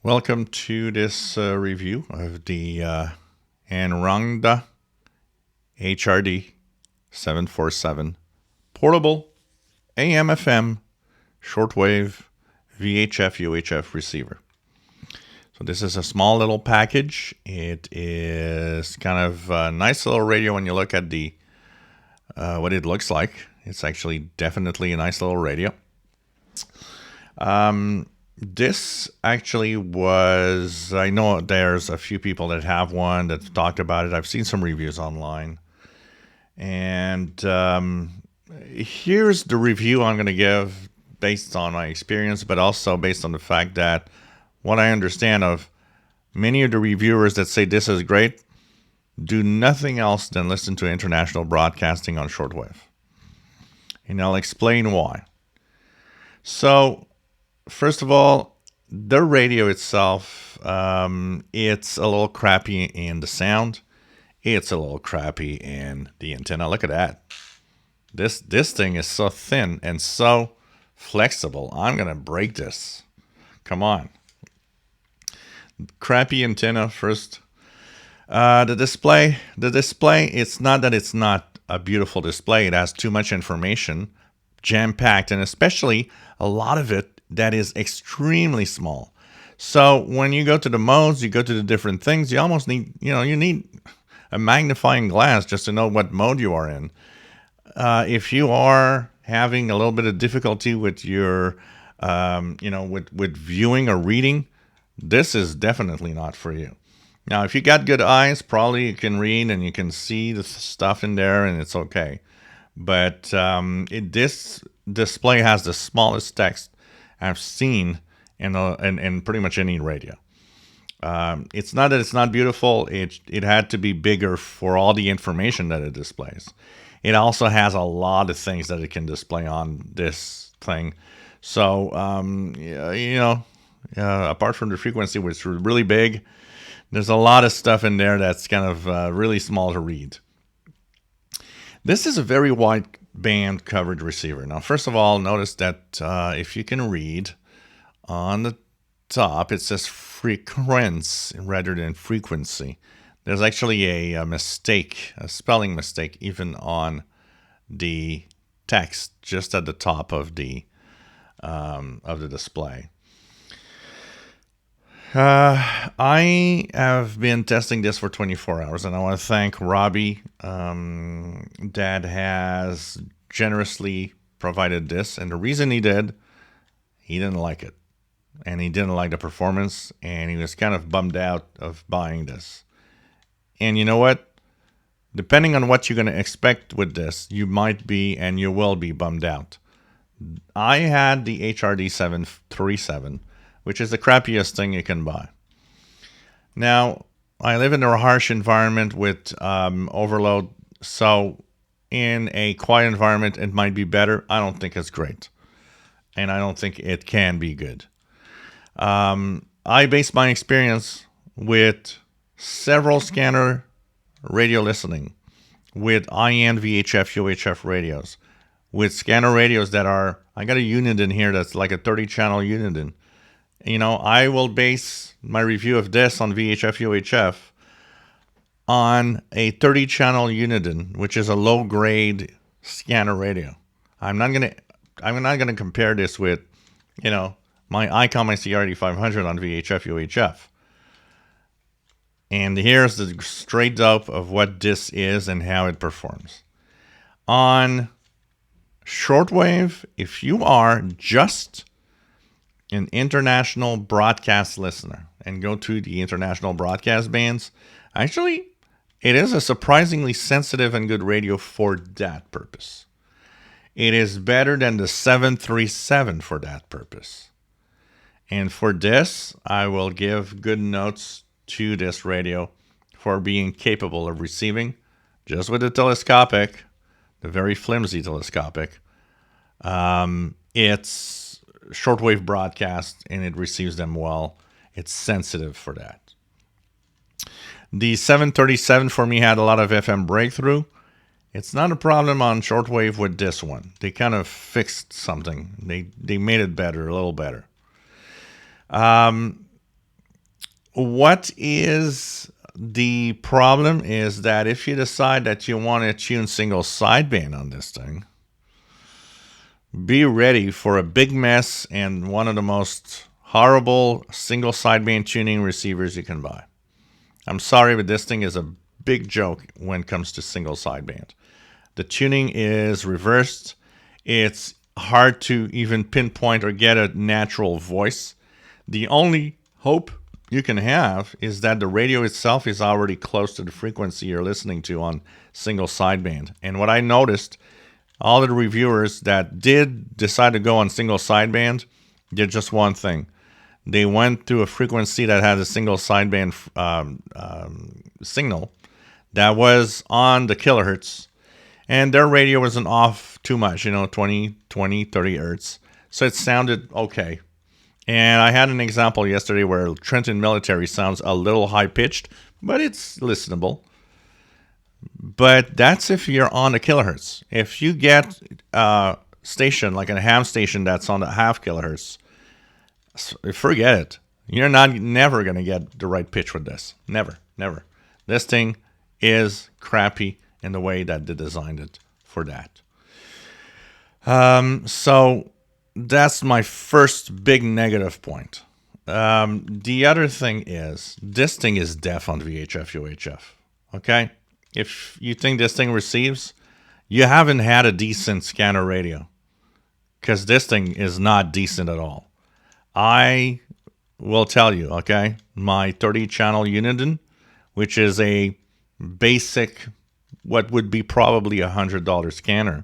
Welcome to this review of the Hanrongda HRD 747 portable AM/FM shortwave VHF UHF receiver. So this is a small little package. It is kind of a nice little radio when you look at the what it looks like. It's actually definitely a nice little radio. This actually was, I know there's a few people that have one that's talked about it. I've seen some reviews online. And here's the review I'm going to give based on my experience, but also based on the fact that what I understand of many of the reviewers that say this is great do nothing else than listen to international broadcasting on shortwave. And I'll explain why. So, first of all, the radio itself, it's a little crappy in the sound. It's a little crappy in the antenna. Look at that. This thing is so thin and so flexible. I'm going to break this. Come on. Crappy antenna first. The display, it's not that it's not a beautiful display. It has too much information, jam-packed, and especially a lot of it that is extremely small. So when you go to the modes, you go to the different things, you almost need, you need a magnifying glass just to know what mode you are in. If you are having a little bit of difficulty with your, with viewing or reading, this is definitely not for you. Now, if you got good eyes, probably you can read and you can see the stuff in there and it's okay. But this display has the smallest text I've seen in pretty much any radio. It's not that it's not beautiful. It had to be bigger for all the information that it displays. It also has a lot of things that it can display on this thing. So, apart from the frequency, which is really big, there's a lot of stuff in there that's kind of really small to read. This is a very wide band coverage receiver. Now, first of all, notice that if you can read on the top, it says frequency rather than frequency. There's actually a mistake, a spelling mistake, even on the text just at the top of the display. I have been testing this for 24 hours, and I want to thank Robbie that has generously provided this. And the reason he didn't like it. And he didn't like the performance, and he was kind of bummed out of buying this. And you know what? Depending on what you're going to expect with this, you might be and you will be bummed out. I had the HRD 737, which is the crappiest thing you can buy. Now, I live in a harsh environment with overload, so in a quiet environment, it might be better. I don't think it's great, and I don't think it can be good. I base my experience with several scanner radio listening, with IN VHF UHF radios, with scanner radios that are, I got a unit in here that's like a 30-channel unit in. I will base my review of this on VHF UHF on a 30-channel Uniden, which is a low-grade scanner radio. I'm not gonna compare this with, my ICOM ICRD 500 on VHF UHF. And here's the straight dope of what this is and how it performs. On shortwave, if you are just an international broadcast listener and go to the international broadcast bands, actually, it is a surprisingly sensitive and good radio for that purpose. It is better than the 737 for that purpose. And for this, I will give good notes to this radio for being capable of receiving, just with the telescopic, the very flimsy telescopic, it's shortwave broadcast, and it receives them well. It's sensitive for that. The 737 for me had a lot of FM breakthrough. It's not a problem on shortwave with this one. They kind of fixed something. They made it better, a little better. what is the problem is that if you decide that you want to tune single sideband on this thing, be ready for a big mess and one of the most horrible single sideband tuning receivers you can buy. I'm sorry, but this thing is a big joke when it comes to single sideband. The tuning is reversed. It's hard to even pinpoint or get a natural voice. The only hope you can have is that the radio itself is already close to the frequency you're listening to on single sideband. And what I noticed, all of the reviewers that did decide to go on single sideband did just one thing. They went to a frequency that had a single sideband signal that was on the kilohertz, and their radio wasn't off too much, 20, 30 hertz. So it sounded okay. And I had an example yesterday where Trenton Military sounds a little high-pitched, but it's listenable. But that's if you're on the kilohertz. If you get a station, like a ham station that's on the half kilohertz, forget it. You're never going to get the right pitch with this. Never. This thing is crappy in the way that they designed it for that. So that's my first big negative point. The other thing is, this thing is deaf on VHF UHF. Okay? If you think this thing receives, you haven't had a decent scanner radio, because this thing is not decent at all. I will tell you, okay, my 30-channel Uniden, which is a basic, what would be probably $100 scanner,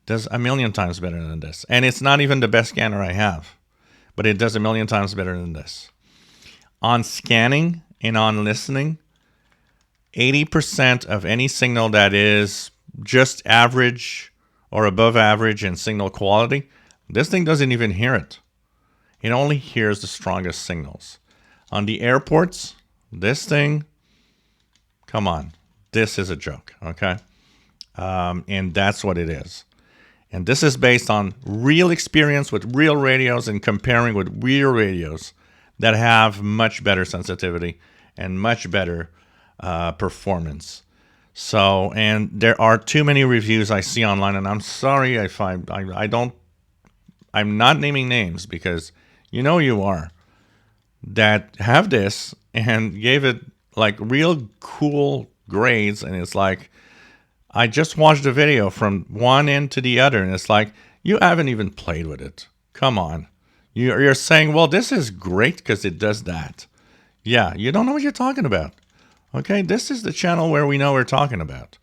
does a million times better than this. And it's not even the best scanner I have, but it does a million times better than this. On scanning and on listening, 80% of any signal that is just average or above average in signal quality, this thing doesn't even hear it. It only hears the strongest signals. On the airports, this thing, come on, this is a joke, okay? And that's what it is. And this is based on real experience with real radios and comparing with real radios that have much better sensitivity and much better performance. So, and there are too many reviews I see online, and I'm sorry if I'm not naming names, because you are, that have this and gave it like real cool grades, and it's like, I just watched the video from one end to the other, and it's like, you haven't even played with it. Come on. You're saying, well, this is great because it does that. Yeah, you don't know what you're talking about. Okay, this is the channel where we know we're talking about.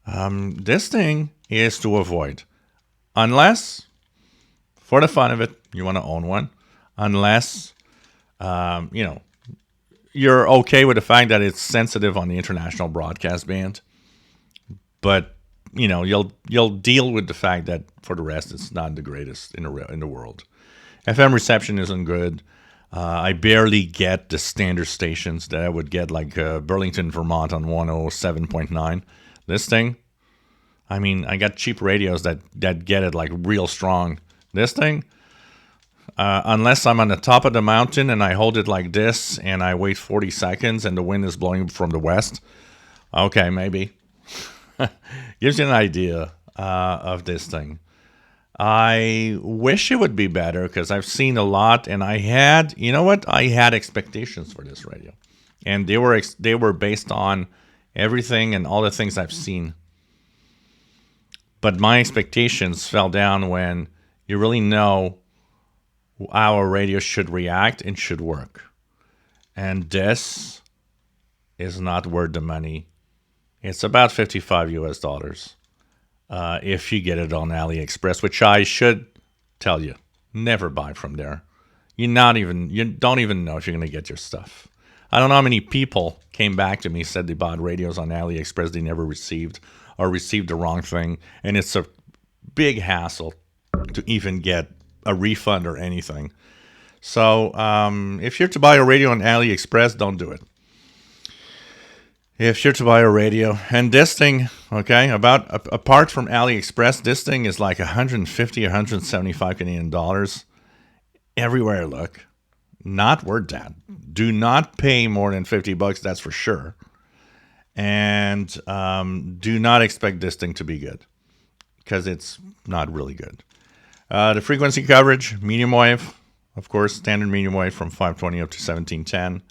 This thing is to avoid. Unless, for the fun of it, you want to own one. Unless, you're okay with the fact that it's sensitive on the international broadcast band. But, you'll deal with the fact that for the rest, it's not the greatest in the world. FM reception isn't good. I barely get the standard stations that I would get, like Burlington, Vermont on 107.9. This thing, I got cheap radios that get it like real strong. This thing, unless I'm on the top of the mountain and I hold it like this and I wait 40 seconds and the wind is blowing from the west, okay, maybe. Gives you an idea of this thing. I wish it would be better because I've seen a lot, and I had expectations for this radio, and they were based on everything and all the things I've seen. But my expectations fell down when you really know how a radio should react and should work. And this is not worth the money. It's about $55 US. If you get it on AliExpress, which I should tell you, never buy from there. You don't even know if you're going to get your stuff. I don't know how many people came back to me, said they bought radios on AliExpress they never received, or received the wrong thing, and it's a big hassle to even get a refund or anything. So if you're to buy a radio on AliExpress, don't do it. If you're to buy a radio, and this thing, okay, apart from AliExpress, this thing is like 150 or 175 Canadian dollars everywhere I look. Not worth that. Do not pay more than $50, that's for sure. And do not expect this thing to be good, because it's not really good. The frequency coverage, medium wave, of course, standard medium wave from 520 up to 1710.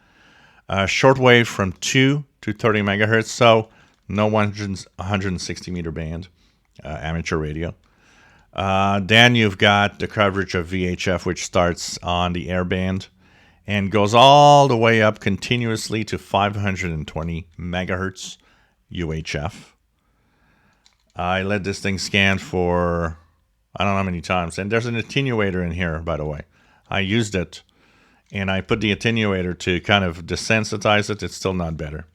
Shortwave from 2 to 30 megahertz, so no 160 meter band, amateur radio. Then you've got the coverage of VHF, which starts on the air band and goes all the way up continuously to 520 megahertz UHF. I let this thing scan for I don't know how many times. And there's an attenuator in here, by the way. I used it, and I put the attenuator to kind of desensitize it. It's still not better.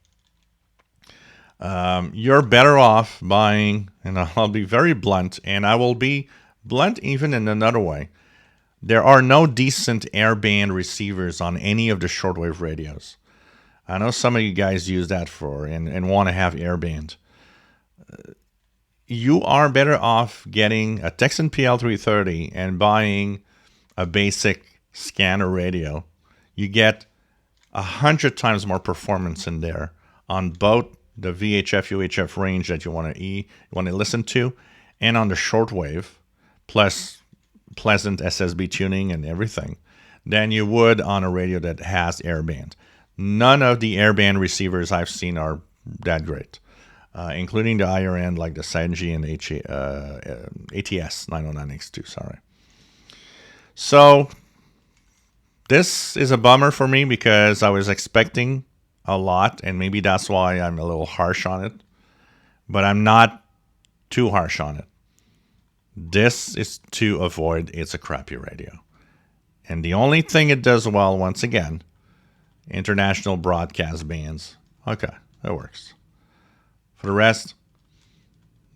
You're better off buying, and I'll be very blunt, and I will be blunt even in another way. There are no decent airband receivers on any of the shortwave radios. I know some of you guys use that for and want to have airband. You are better off getting a Texan PL330 and buying a basic scanner radio. You get 100 times more performance in there on both the VHF UHF range that you want to listen to, and on the shortwave, plus pleasant SSB tuning and everything, than you would on a radio that has airband. None of the airband receivers I've seen are that great, including the higher end like the Sanji and ATS 909X2. Sorry. So this is a bummer for me because I was expecting a lot, and maybe that's why I'm a little harsh on it, but I'm not too harsh on it. This is to avoid it's a crappy radio. And the only thing it does well, once again, international broadcast bands. Okay, that works. For the rest,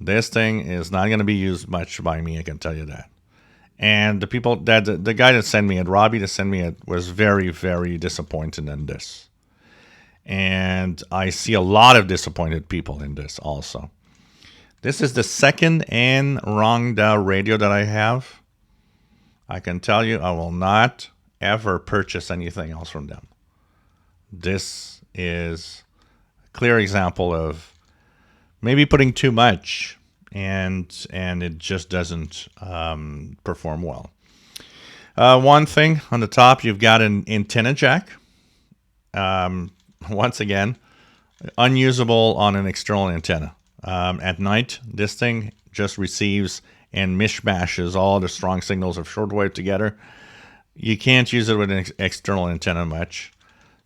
this thing is not going to be used much by me, I can tell you that. And the guy that sent me it, Robbie that sent me it, was very, very disappointed in this. And I see a lot of disappointed people in this also. This is the second Hanrongda radio that I have. I can tell you I will not ever purchase anything else from them. This is a clear example of maybe putting too much and it just doesn't perform well. One thing on the top, you've got an antenna jack. Once again, unusable on an external antenna. At night, this thing just receives and mishmashes all the strong signals of shortwave together. You can't use it with an external antenna much.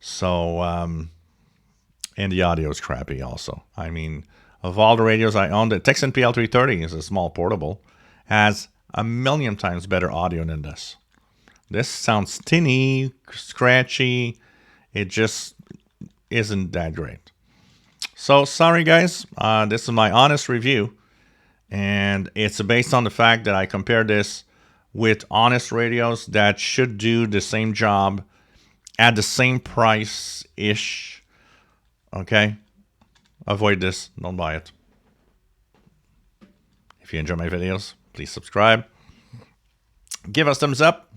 So, and the audio is crappy also. I mean, of all the radios I own, the Texan PL330 is a small portable, has 1,000,000 times better audio than this. This sounds tinny, scratchy. It just isn't that great. So sorry guys, this is my honest review, and it's based on the fact that I compared this with honest radios that should do the same job at the same price-ish. Okay? Avoid this. Don't buy it. If you enjoy my videos, please subscribe. Give us thumbs up.